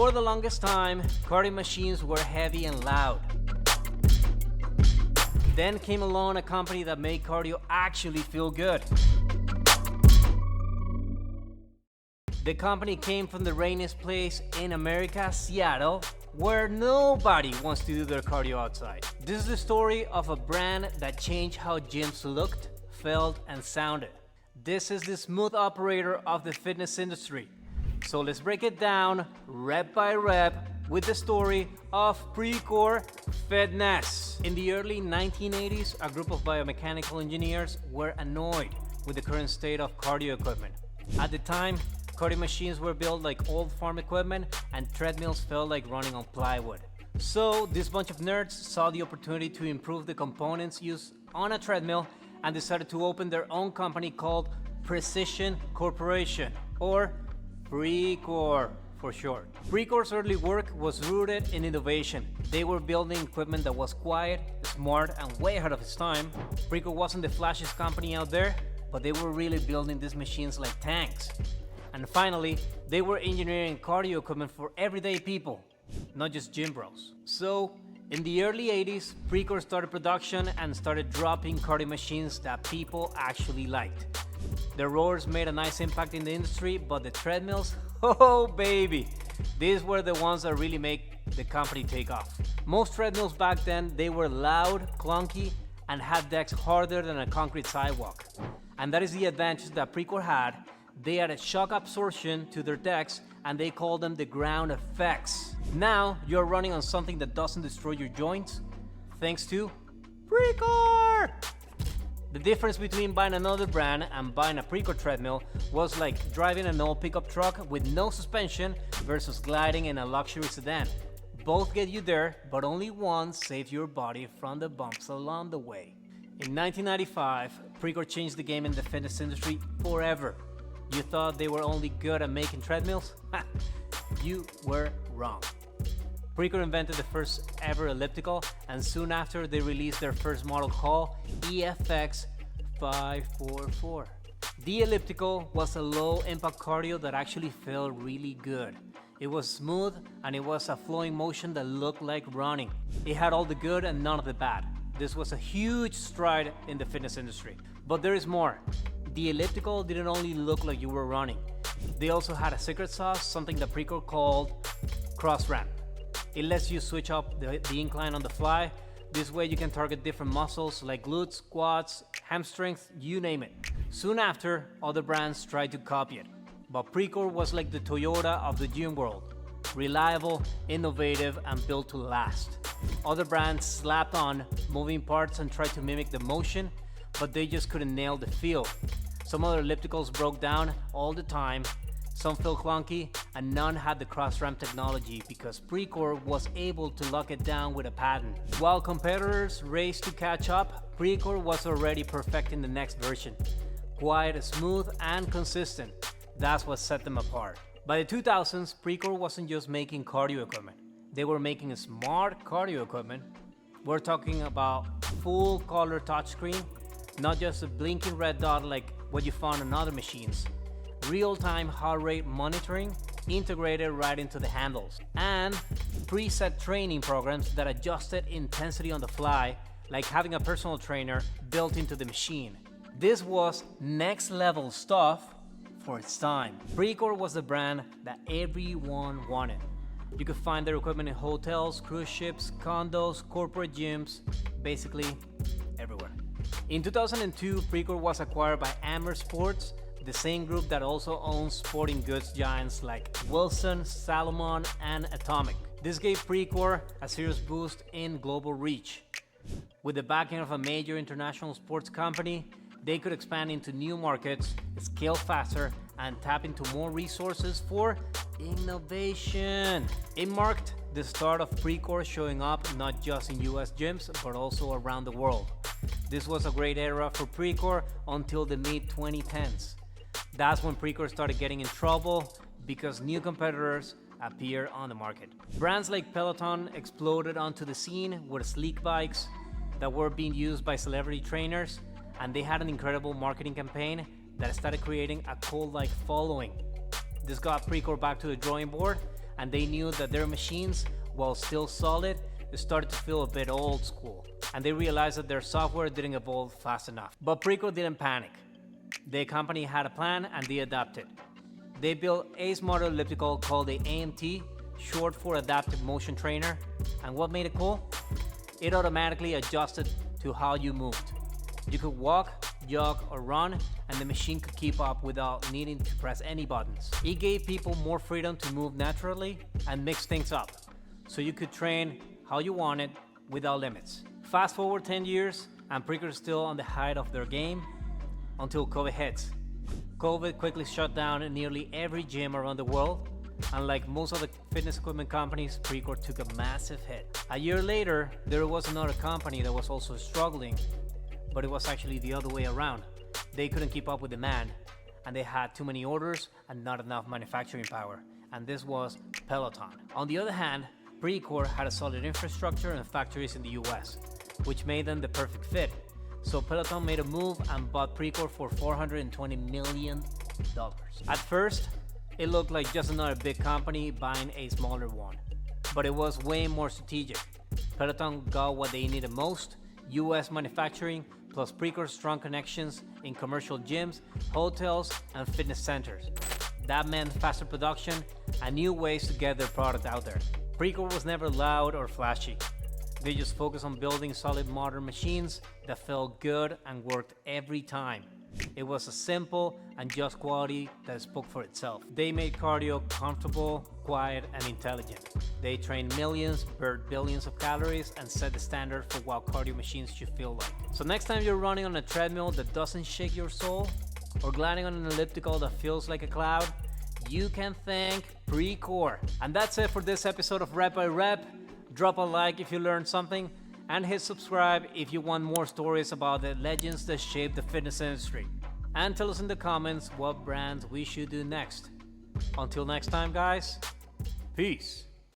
For the longest time, cardio machines were heavy and loud. Then came along a company that made cardio actually feel good. The company came from the rainiest place in America, Seattle, where nobody wants to do their cardio outside. This is the story of a brand that changed how gyms looked, felt, and sounded. This is the smooth operator of the fitness industry. So let's break it down rep by rep with the story of Precor Fitness. In the early 1980s, a group of biomechanical engineers were annoyed with the current state of cardio equipment. At the time, cardio machines were built like old farm equipment and treadmills felt like running on plywood. So this bunch of nerds saw the opportunity to improve the components used on a treadmill and decided to open their own company called Precision Corporation, or Precor for short. Precor's early work was rooted in innovation. They were building equipment that was quiet, smart, and way ahead of its time. Precor wasn't the flashiest company out there, but they were really building these machines like tanks. And finally, they were engineering cardio equipment for everyday people, not just gym bros. So, in the early 80s, Precor started production and started dropping cardio machines that people actually liked. The rowers made a nice impact in the industry, but the treadmills, oh baby, these were the ones that really make the company take off. Most treadmills back then, they were loud, clunky, and had decks harder than a concrete sidewalk. And that is the advantage that Precor had. They added shock absorption to their decks and they called them the ground effects. Now you're running on something that doesn't destroy your joints thanks to Precor! The difference between buying another brand and buying a Precor treadmill was like driving an old pickup truck with no suspension versus gliding in a luxury sedan. Both get you there, but only one saves your body from the bumps along the way. In 1995, Precor changed the game in the fitness industry forever. You thought they were only good at making treadmills? You were wrong. Precor invented the first ever elliptical, and soon after they released their first model called EFX 544. The elliptical was a low-impact cardio that actually felt really good. It was smooth and it was a flowing motion that looked like running. It had all the good and none of the bad. This was a huge stride in the fitness industry. But there is more. The elliptical didn't only look like you were running. They also had a secret sauce, something that Precor called CrossRamp. It lets you switch up the incline on the fly. This way you can target different muscles like glutes, quads, hamstrings, you name it. Soon after, other brands tried to copy it. But Precor was like the Toyota of the gym world. Reliable, innovative, and built to last. Other brands slapped on moving parts and tried to mimic the motion, but they just couldn't nail the feel. Some other ellipticals broke down all the time, some felt clunky, and none had the CrossRamp technology because Precor was able to lock it down with a patent. While competitors raced to catch up, Precor was already perfecting the next version. Quiet, smooth, and consistent. That's what set them apart. By the 2000s, Precor wasn't just making cardio equipment. They were making smart cardio equipment. We're talking about full color touchscreen, not just a blinking red dot like what you found on other machines. Real-time heart rate monitoring integrated right into the handles, and preset training programs that adjusted intensity on the fly, like having a personal trainer built into the machine. This was next level stuff for its time. Precor was the brand that everyone wanted. You could find their equipment in hotels, cruise ships, condos, corporate gyms, basically everywhere. In 2002, Precor was acquired by Amer Sports, the same group that also owns sporting goods giants like Wilson, Salomon, and Atomic. This gave Precor a serious boost in global reach. With the backing of a major international sports company, they could expand into new markets, scale faster, and tap into more resources for innovation. It marked the start of Precor showing up not just in US gyms, but also around the world. This was a great era for Precor until the mid-2010s. That's when Precor started getting in trouble because new competitors appeared on the market. Brands like Peloton exploded onto the scene with sleek bikes that were being used by celebrity trainers, and they had an incredible marketing campaign that started creating a cult-like following. This got Precor back to the drawing board, and they knew that their machines, while still solid, started to feel a bit old school, and they realized that their software didn't evolve fast enough. But Precor didn't panic. The company had a plan and they adapted. They built a smarter elliptical called the AMT, short for Adaptive Motion Trainer, and what made it cool? It automatically adjusted to how you moved. You could walk, jog, or run, and the machine could keep up without needing to press any buttons. It gave people more freedom to move naturally and mix things up, so you could train how you wanted without limits. Fast forward 10 years, and Precor is still on the height of their game until COVID hits. COVID quickly shut down nearly every gym around the world, and like most of the fitness equipment companies, Precor took a massive hit. A year later, there was another company that was also struggling, but it was actually the other way around. They couldn't keep up with demand, and they had too many orders and not enough manufacturing power, and this was Peloton. On the other hand, Precor had a solid infrastructure and factories in the US, which made them the perfect fit. So Peloton made a move and bought Precor for $420 million. At first, it looked like just another big company buying a smaller one, but it was way more strategic. Peloton got what they needed most: US manufacturing, plus Precor's strong connections in commercial gyms, hotels, and fitness centers. That meant faster production and new ways to get their product out there. Precor was never loud or flashy. They just focused on building solid modern machines that felt good and worked every time. It was a simple and just quality that spoke for itself. They made cardio comfortable, quiet, and intelligent. They trained millions, burned billions of calories, and set the standard for what cardio machines should feel like. So next time you're running on a treadmill that doesn't shake your soul, or gliding on an elliptical that feels like a cloud, you can thank Precor. And that's it for this episode of Rep by Rep. Drop a like if you learned something, and hit subscribe if you want more stories about the legends that shaped the fitness industry. And tell us in the comments what brands we should do next. Until next time, guys, peace.